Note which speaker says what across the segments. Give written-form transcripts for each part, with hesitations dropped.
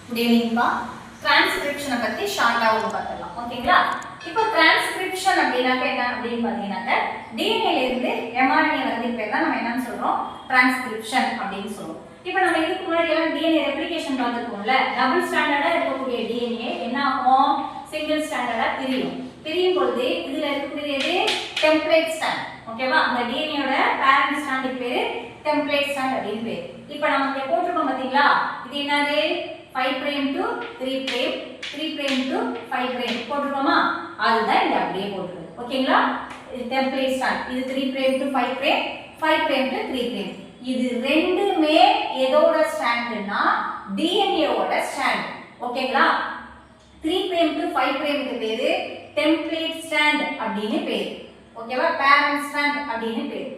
Speaker 1: Good ஈவினிங்ப்பா. டிரான்ஸ்கிரிப்ஷனை பற்றி ஷார்ட்டாக ஒரு பார்த்துடலாம், ஓகேங்களா? இப்போ டிரான்ஸ்கிரிப்ஷன் அப்படின்னாக்க என்ன அப்படின்னு பார்த்தீங்கன்னாக்க டிஎன்ஏலேருந்து எம்ஆர்என்ஏ வந்து பேர் தான் நம்ம என்னன்னு சொல்கிறோம், டிரான்ஸ்கிரிப்ஷன் அப்படின்னு சொல்லுவோம். இப்போ நம்ம இதுக்கு முன்னாடி எல்லாம் டிஎன்ஏ ரெப்ளிகேஷன் பார்த்துருக்கோம்ல, டபுள் ஸ்டாண்டர்டாக இருக்கக்கூடிய டிஎன்ஏ என்ன ஆகும், சிங்கிள் ஸ்டாண்டர்டாக பிரியும் பொழுது இதில் இருக்கக்கூடியது டெம்ப்ளேட் ஸ்டாண்ட், ஓகேவா? அந்த டிஎன்ஏயோட பேரண்ட் ஸ்டாண்டுக்கு பேர் டெம்ப்ளேட் ஸ்டாண்ட் அப்படின்னு பேர். இப்போ நம்ம இங்கே போட்டிருக்கோம் பார்த்தீங்களா, இது என்னது 5 prime to 3 prime 3 prime to 5 prime போட்டுருக்கோமா, அதுதான் இங்க அப்படியே போட்டுருக்கு, ஓகேங்களா? இது டெம்ப்ளேட் ஸ்டாண்ட், இது 3 prime to 5 prime 5 prime to 3 prime. இது ரெண்டுமே எதோட ஸ்டாண்ட்னா டிஎன்ஏ ஓட ஸ்டாண்ட், ஓகேங்களா? 3 prime to 5 prime க்கு பேரு டெம்ப்ளேட் ஸ்டாண்ட் அப்படினு பேரு, ஓகேவா? பேரண்ட் ஸ்டாண்ட் அப்படினு பேரு.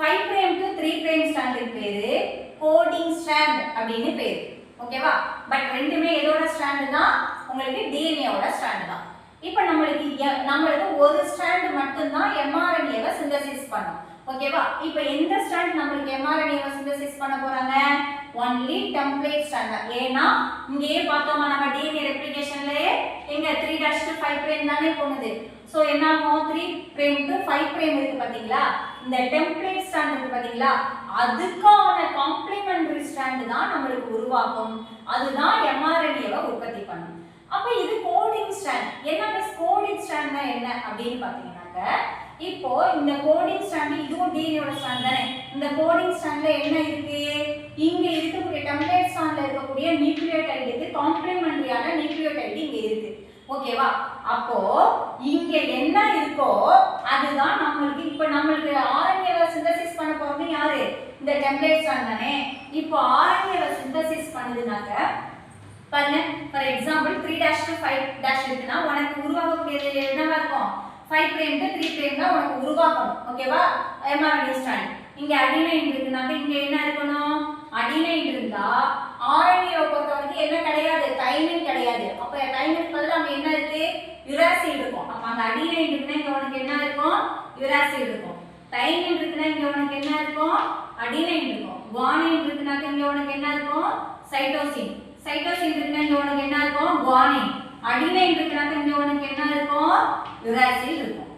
Speaker 1: 5 prime to 3 prime ஸ்டாண்டுக்கு பேரு கோடிங் ஸ்டாண்ட் அப்படினு பேரு, ஓகேவா? பட் ரெண்டுமே எதோட ஸ்டாண்ட் தான், உங்களுக்கு டிஎன்ஏ ஓட ஸ்டாண்ட் தான். இப்போ நம்மளுக்கு ஒரு ஸ்டாண்ட் மட்டும் தான் எம்ஆர்என்ஏவை சிந்தசிஸ் பண்ணும், ஓகேவா? இப்போ எந்த ஸ்டாண்ட் நம்மளுக்கு எம்ஆர்என்ஏவை சிந்தசிஸ் பண்ண போறாங்க, ஒன்லி டெம்ப்ளேட் ஸ்டாண்ட். ஏன்னா இங்கேயே பார்த்தோமா நம்ம டிஎன்ஏ ரெப்ளிகேஷன்லயே எங்க 3' to 5 prime தானே போகுது. சோ என்ன ஆகும், 3 prime to 5 prime இருக்கு பாத்தீங்களா, இந்த டெம்ப்ளேட் ஸ்டாண்ட் இருக்கு பாத்தீங்களா, அதுக்கான காம்ப்ளிமெண்டரி ஸ்டாண்ட் தான் நம்மளுக்கு உருவாகும், அதுதான் எம்ஆர்என்ஏவை உற்பத்தி பண்ணும். அப்ப இது கோடிங் ஸ்டாண்ட். என்ன மிஸ் கோடிங் ஸ்டாண்ட்னா என்ன அப்படின்னு பாத்தீங்கன்னாக்க, இப்போ இந்த கோடிங் ஸ்டாண்ட் இதுவும் டிஎன்ஏவோட ஸ்டாண்ட் தானே. இந்த கோடிங் ஸ்டாண்ட்ல என்ன இருக்கு, இங்க இருக்கக்கூடிய டெம்ப்ளேட் ஸ்டாண்ட்ல இருக்கக்கூடிய நியூக்ளியோடைடுக்கு காம்ப்ளிமெண்டரியான நியூக்ளியோடைடு இங்க இருக்கு, ஓகேவா? அப்போ இங்க என்ன இருக்கோ அதுதான் நம்மளுக்கு, இப்போ நம்மளுக்கு ஆர்என்ஏவை சிந்தசிஸ் பண்ண போறது யாரு, இந்த டெம்ப்ளேட் ஸ்டாண்ட் தானே. இப்போ ஆர்என்ஏவை சிந்தசிஸ் பண்ணுதுனாக்க பாருங்க, ஃபார் எக்ஸாம்பிள் 3' to 5' இருக்குன்னா உனக்கு உருவாகக்கூடியது என்னவா இருக்கும், 5 prime to 3 prime தான் உனக்கு உருவாகணும், ஓகேவா? MRNA stand. இங்க அடினைன் இருக்குனாக்க இங்க என்ன இருக்கணும், அடினைன் இருந்தா ஆர்என்ஏவை பொறுத்தவரைக்கும் என்ன கிடையாது, தைமின் கிடையாது. அப்ப தைமின் பதிலா அங்க என்ன இருக்கு, யுராசில் இருக்கும். அப்ப அங்க அடினைன் இருக்குன்னா இங்க உனக்கு என்ன இருக்கும், யுராசில் இருக்கும். தைமின் இருக்குன்னா இங்க உனக்கு என்ன இருக்கும், அடினைன் இருக்கும். குவானின் இருக்குனாக்க இங்க உனக்கு என்ன இருக்கும், சைட்டோசின். சைட்டோசின் இருக்குன்னா இங்க உனக்கு என்ன இருக்கும், குவானின். அடினைன் இருக்குனாக்க இங்க உனக்கு என்ன இருக்கும், யுராசில் இருக்கும்,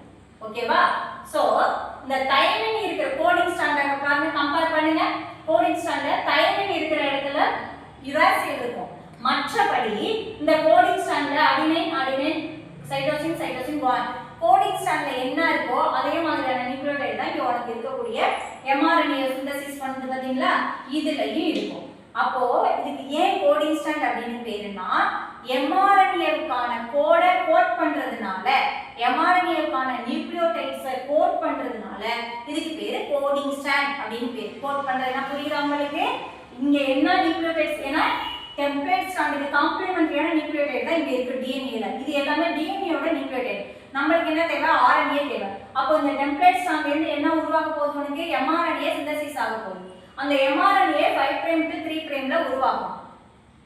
Speaker 1: ஓகேவா? சோ இந்த தைமின் இருக்கிற கோடிங் ஸ்டாண்ட பாருங்க, கம்பேர் பண்ணுங்க. கோடிங் ஸ்டாண்ட்ல தைமின் இருக்கிற இடத்துல யுராசில் இருக்கும். மற்றபடி இந்த கோடிங் ஸ்டாண்ட்ல அடினைன் சைட்டோசின் குவானின். கோடிங் ஸ்டாண்ட்ல என்ன இருக்கோ அதே மாதிரியான நியூக்ளியோடைடு தான் இங்க உனக்கு இருக்கக்கூடிய எம்ஆர்என்ஏ சிந்தசிஸ் பண்ணுது பாத்தீங்களா, இதுலயும் இருக்கும். அப்போ இதுக்கு ஏன் கோடிங் ஸ்டாண்ட் அப்படின்னு பேருன்னா, எம்ஆர்என்ஏவுக்கான கோடை கோட் பண்றதுனால, எம்ஆர்என்ஏவுக்கான நியூக்ளியோடைட்ஸை கோட் பண்றதுனால இதுக்கு பேரு கோடிங் ஸ்டாண்ட் அப்படின்னு பேர். கோட் பண்றதுனா புரியுதா உங்களுக்கு? இங்க என்ன நியூக்ளியோடைட்ஸ், ஏன்னா டெம்ப்ளேட் ஸ்டாண்டுக்கு காம்ப்ளிமெண்டரியான நியூக்ளியோடைடு தான் இங்க இருக்கு டிஎன்ஏல. இது எல்லாமே டிஎன்ஏவோட நியூக்ளியோடைடு. நம்மளுக்கு என்ன தேவை, ஆர்என்ஏ தேவை. அப்போ இந்த டெம்ப்ளேட் ஸ்டாண்ட்ல இருந்து என்ன உருவாக போகுது, உனக்கு எம்ஆர்என்ஏ சிந்தசிஸ் ஆக போகுது. அந்த எம்ஆர்என்ஏ 5 prime to 3 primeல உருவாகும்.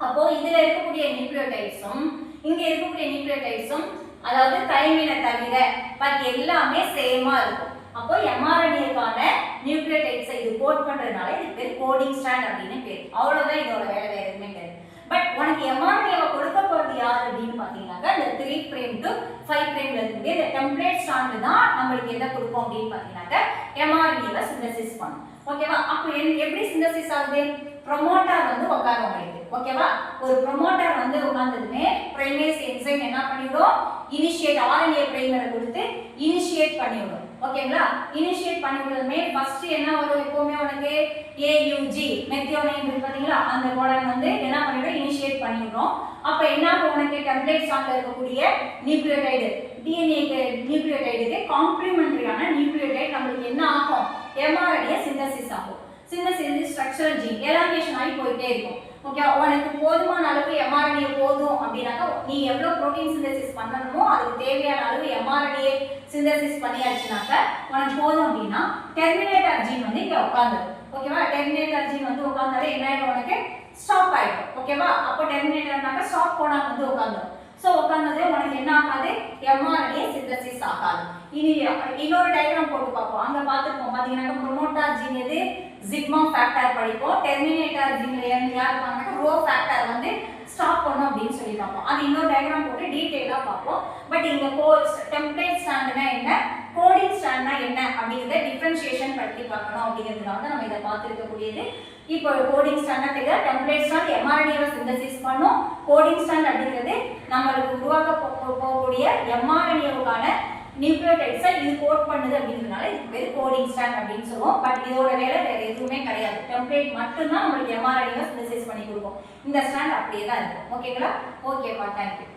Speaker 1: அப்போ இதுல இருக்கக்கூடிய நியூக்ளியோடைட்ஸும் இங்க இருக்கக்கூடிய நியூக்ளியோடைட்ஸும், அதாவது தைமினை தவிர பாக்கி எல்லாமே சேமா இருக்கும். அப்போ எம்ஆர்என்ஏக்கான நியூக்ளியோடைட்ஸை இது கோட் பண்றதுனால இது பேர் கோடிங் ஸ்டாண்ட் அப்படின்னு பேர். அவ்வளவுதான் இதோட வேலை, வேற எதுவுமே கிடையாது. பட் உனக்கு எம்ஆர்என்ஏவை கொடுக்க போறது யார் அப்படின்னு பாத்தீங்கன்னாக்கா, இந்த 3 prime to 5 primeல இருக்கக்கூடிய இந்த டெம்ப்ளேட் ஸ்டாண்ட் தான் நம்மளுக்கு எதை கொடுக்கும் அப்படின்னு பாத்தீங்கன்னாக்கா, எம்ஆர்என்ஏவை சிந்தசிஸ் பண்ணும், ஓகேவா? அப்போ எப்படி சிந்தசிஸ் ஆகுது, ப்ரோமோட்டார் வந்து உட்கார முடியுது, ஓகேவா? ஒரு ப்ரோமோட்டார் வந்து உட்கார்ந்ததுமே பிரைமேஸ் என்சைம் என்ன பண்ணிவிடும், இனிஷியேட் ஆர்என்ஏ பிரைமரை கொடுத்து இனிஷியேட் பண்ணிவிடும், ஓகேங்களா? இனிஷியேட் பண்ணிவிடுறதுமே ஃபர்ஸ்ட் என்ன வரும், எப்பவுமே உனக்கு ஏயுஜி மெத்தியோனைன் இருக்கு பாத்தீங்களா, அந்த கோடன் வந்து என்ன பண்ணிவிடும், இனிஷியேட் பண்ணிவிடும். அப்ப என்ன உனக்கு டெம்ப்ளேட் ஸ்டாண்ட்ல இருக்கக்கூடிய நியூக்ளியோடைடு டிஎன்ஏ நியூக்ளியோடைடுக்கு காம்ப்ளிமெண்டரியான நியூக்ளியோடைடு நம்மளுக்கு என்ன ஆகும், எம்ஆர்என்ஏ சிந்தசிஸ் ஆகும். சிந்தசிஸ் ஸ்ட்ரக்சரல் ஜீன் எலாங்கேஷன் ஆகி போயிட்டே இருக்கும், ஓகே? உனக்கு போதுமான அளவு எம்ஆர்என்ஏ போதும் அப்படின்னாக்கா நீ எவ்வளவு புரோட்டீன் சிந்தசிஸ் பண்ணணுமோ அதுக்கு தேவையான அளவு எம்ஆர்என்ஏ சிந்தசிஸ் பண்ணியாச்சுனாக்க உனக்கு போதும் அப்படின்னா டெர்மினேட்டர் ஜீன் வந்து இங்க உட்காந்துடும், ஓகேவா? டெர்மினேட்டர் ஜீன் வந்து உட்கார்ந்தாலே என்ன ஆயிடும், உனக்கு ஸ்டாப் ஆயிடும், ஓகேவா? அப்போ டெர்மினேட்டர்னாக்க ஸ்டாப் கோடான் வந்து உட்காந்துடும். சோ உட்கார்ந்ததே உனக்கு என்ன ஆகாது, எம்ஆர்என்ஏ சிந்தசிஸ் ஆகாது. இனி இன்னொரு டயக்ராம் போட்டு பார்ப்போம். அங்க பார்த்துப்போம் பாத்தீங்கன்னா ப்ரோமோட்டார் ஜீன் எது, சிக்மா ஃபேக்டர் படிப்போம். டெர்மினேட்டர் ஜீன்ல யார் இருப்பாங்கன்னா ரோ ஃபேக்டர் வந்து ஸ்டாப் அப்படின்னு சொல்லி பார்ப்போம். அது இன்னொரு டயக்ராம் போட்டு டீட்டெயிலாக பார்ப்போம். பட் இங்கே டெம்ப்ளேட் ஸ்டாண்ட்னா என்ன, கோடிங் ஸ்டாண்ட்னா என்ன அப்படிங்கிறத டிஃபரன்ஷியேஷன் படுத்தி பார்க்கணும் அப்படிங்கிறதுனால தான் நம்ம இதை பார்த்துருக்கக்கூடியது. இப்போ கோடிங் ஸ்டாண்ட்னா தெரியாது, டெம்ப்ளேட் ஸ்டாண்ட் எம்ஆர்என்ஏவை சிந்தசிஸ் பண்ணும். கோடிங் ஸ்டாண்ட் அப்படிங்கிறது நம்மளுக்கு உருவாக்க போகக்கூடிய எம்ஆர்என்ஏவுக்கான நியூக்ளியோடைட்ஸை இது கோட் பண்ணுது அப்படிங்கிறதுனால இதுக்கு பேர் கோடிங் ஸ்டாண்ட் அப்படின்னு சொல்லுவோம். பட் இதோட வேலை வேற எதுவுமே கிடையாது. டெம்ப்ளேட் மட்டும்தான் நம்மளுக்கு எம்ஆர்என்ஏவை சிந்தசிஸ் பண்ணி கொடுக்கும். இந்த ஸ்டாண்ட் அப்படியே தான் இருக்கும். ஓகேங்களா? ஓகேப்பா, தேங்க்யூ.